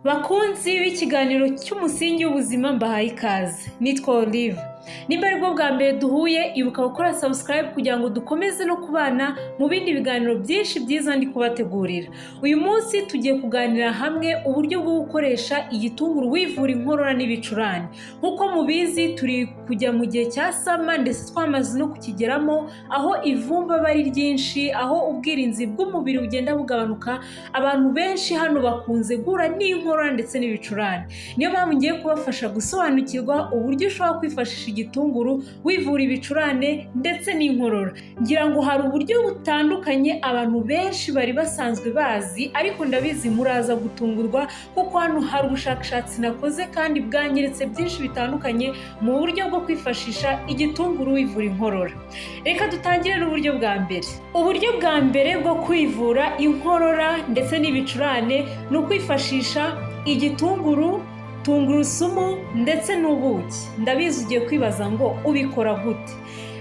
Bakunzi b'ikiganiro cy'umusingi w'ubuzima mbahaye ikaze. Nitwa Olive. Nimba ari bwo bwa mbere duhuye, ibuka gukora subscribe kugira ngo dukomeze no kubana mu bindi biganiro byinshi byiza ndi kubategurira. Uyu munsi tugiye kuganira hamwe uburyo bwo gukoresha igitunguru wivura inkorora n'ibicurane. Nkuko mubizi turi kujya mu gihe cya sama ndetse twamaze no kukigeramo, aho ivumba bari ryinshi, aho ubwirinzi bw'umubiri bugenda bugabanuka. Abantu benshi hano bakunze guhura n'inkorora ndetse n'ibicurane. Niyo mpamvu ngiye kubafasha gusobanukirwa uburyo ushobora kwifashisha igitunguru wivura ibicurane ndetse n'inkorora. Ngira ngo hari uburyo butandukanye abantu benshi bari basanzwe bazi, ariko ndabizi muraza gutungurwa kuko hano hari ubushakashatsi nakoze kandi bwanyeretse byinshi bitandukanye mu buryo bwo kwifashisha igitunguru wivura inkorora. Reka dutangire n'uburyo bwa mbere. Uburyo bwa mbere bwo kwivura inkorora ndetse n'ibicurane ni ukwifashisha igitunguru, tungurusumu ndetse n'ubuki. Ndabizi ugiye kwibaza ngo ubikora gute.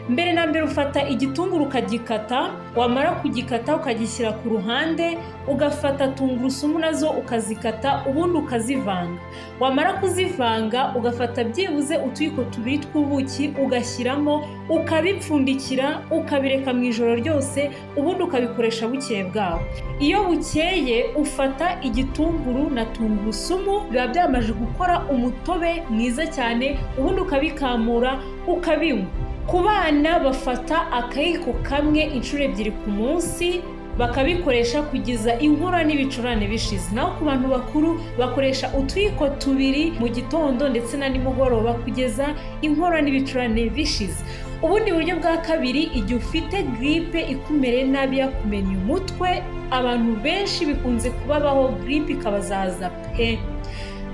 Mbere na mbere ufata igitunguru ukagikata, wamara kugikata ukagishyira ku ruhande, ugafata tungurusumu nazo ukazikata, ubundi ukazivanga. Wamara kuzivanga ugafata byibuze utuyiko tubiri tw'ubuki ugashyiramo, ukabipfundikira, ukabireka mu ijoro ryose, ubundi ukabikoresha bukeye bwawe. Iyo bukeye ufata igitunguru na tungurusumu biba byamaze gukora umutobe mwiza cyane, ubundi ukabikamura ukabinywa. Ku bana bafata akayiko kamwe inshuro ebyiri ku munsi, bakabikoresha kugeza inkorora n'ibicurane bishize. Naho ku bantu bakuru bakoresha utuyiko tubiri mu gitondo ndetse na nimugoroba kugeza inkorora n'ibicurane bishize. Ubundi buryo bwa kabiri, igihe ufite gripe ikumereye nabi yakumennye umutwe, abantu benshi bikunze kubabaho gripe ikabazaza pe.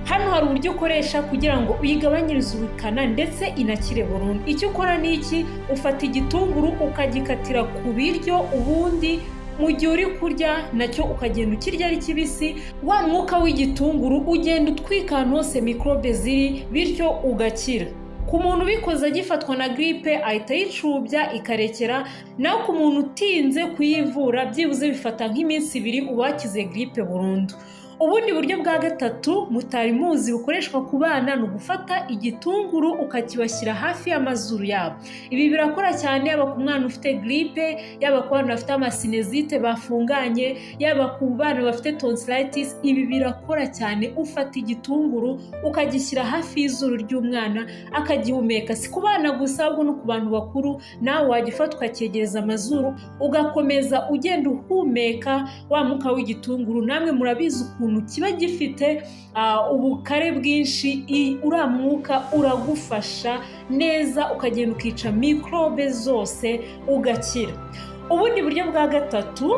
Hano hari uburyo ukoresha kugira ngo uyigabanyirize ubukana ndetse inakire burundu. Icyo ukora ni iki: ufata igitunguru ukagikatira ku biryo, ubundi mu gihe uri kurya nacyo ukagenda ukirya ari kibisi. Wa mwuka w'igitunguru ugenda utwika ahantu hose mikorobe ziri, bityo ugakira. Ku muntu ubikoze agifatwa na gripe ahita yicubya ikarekera, naho ku muntu utinze kuyivura byibuze bifata nk'iminsi 2 ubakize gripe burundu. Ubundi buryo bwa gatatu mutari muzi bukoreshwa ku bana ni ugufata igitunguru ukakibashyira hafi y'amazuru yabo. Ibi birakora cyane yaba ku mwana ufite gripe, yaba ku bana bafite amasinezite bafunganye, yaba ku bana bafite tonsillitis. Ibi birakora cyane. Ufata igitunguru ukagishyira hafi y'izuru ry'umwana akagihumeka. Si ku bana gusa ahubwo no ku bantu bakuru, nawe wagifata ukacyegereza amazuru ugakomeza ugenda uhumeka wa mwuka w'igitunguru. Namwe murabizi ukuntu kiba gifite ubukare bwinshi, uriya mwuka uragufasha neza ukagenda ukica mikorobe zose ugakira. Ubundi buryo bwa gatatu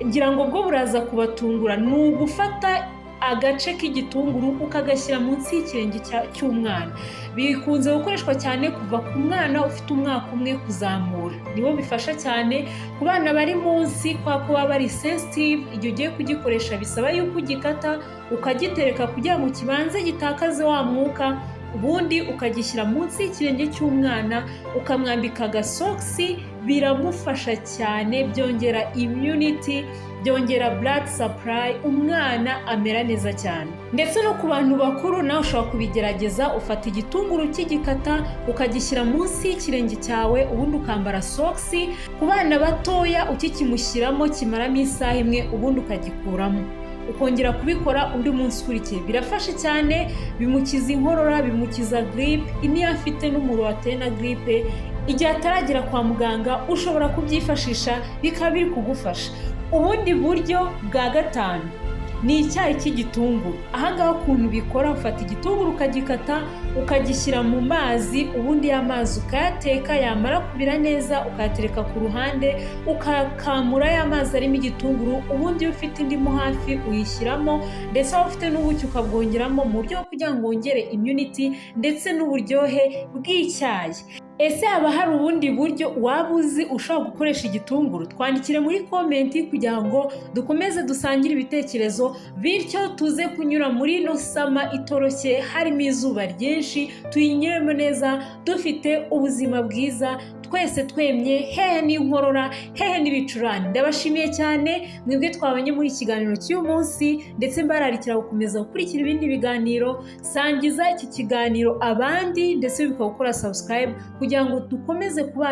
ngira ngo bwo buraza kubatungura, ni ugufata agace k'igitunguru ukagashyira munsi y'ikirenge cy'umwana. Bikunze gukoreshwa cyane kuva ku mwana ufite umwaka umwe kuzamura. Nibo bifasha cyane. Ku bana bari munsi kwa kuba bari sensitive, igihe ugiye kugikoresha bisaba yuko ugikata ukagitereka kugira ngo kibanze gitakaze wa mwuka, ubundi ukagishyira munsi y'ikirenge cy'umwana ukamwambika agasogisi. Biramufasha cyane, byongera immunity, byongera blood supply, umwana amera neza cyane. Ndetse no ku bantu bakuru nawe ushobora kubigerageza. Ufata igitunguru kigikata ukagishyira munsi y'ikirenge cyawe, ubundi ukambara sogisi. Ku bana batoya ukikimushyiramo kimaramo isaha imwe, ubundi ukagikuramo ukongera kubikora undi munsi ukurikiye. Birafasha cyane, bimukiza inkorora, bimukiza gripe. Niyo afite n'umuro wateye na gripe, igihe ataragera kwa muganga ushobora kubyifashisha bikaba biri kugufasha. Ubundi buryo bwa gatanu ni icyayi cy'igitunguru. Ahangaha ukuntu bikora, ufata igitunguru ukagikata ukagishyira mu mazi, ubundi y'amazi ukayateka, yamara kubira neza ukayatereka ku ruhande, ukakamura y'amazi arimo igitunguru. Ubundi iyo ufite indimu hafi uyishyiramo, ndetse waba ufite n'ubuki ukabwongeramo mu buryo bwo kugira ngo wongere immunity ndetse n'uburyohe bw'icyayi. Ese haba hari ubundi buryo waba uzi ushobora gukoresha igitunguru? Twandikire muri komenti kugira ngo dukomeze dusangire ibitekerezo, bityo tuze kunyura muri ino sama itoroshye harimo izuba ryinshi, tuyinyuremo neza dufite ubuzima bwiza, twese twemye, hehe n'inkorora, hehe n'ibicurane. Ndabashimiye cyane mwebwe twabanye muri ikiganiro cy'uyu munsi, ndetse mbararikira gukomeza gukurikira ibindi biganiro. Sangiza iki kiganiro abandi ndetse bikaba gukora subscribe kugira ngo dukomeze kubana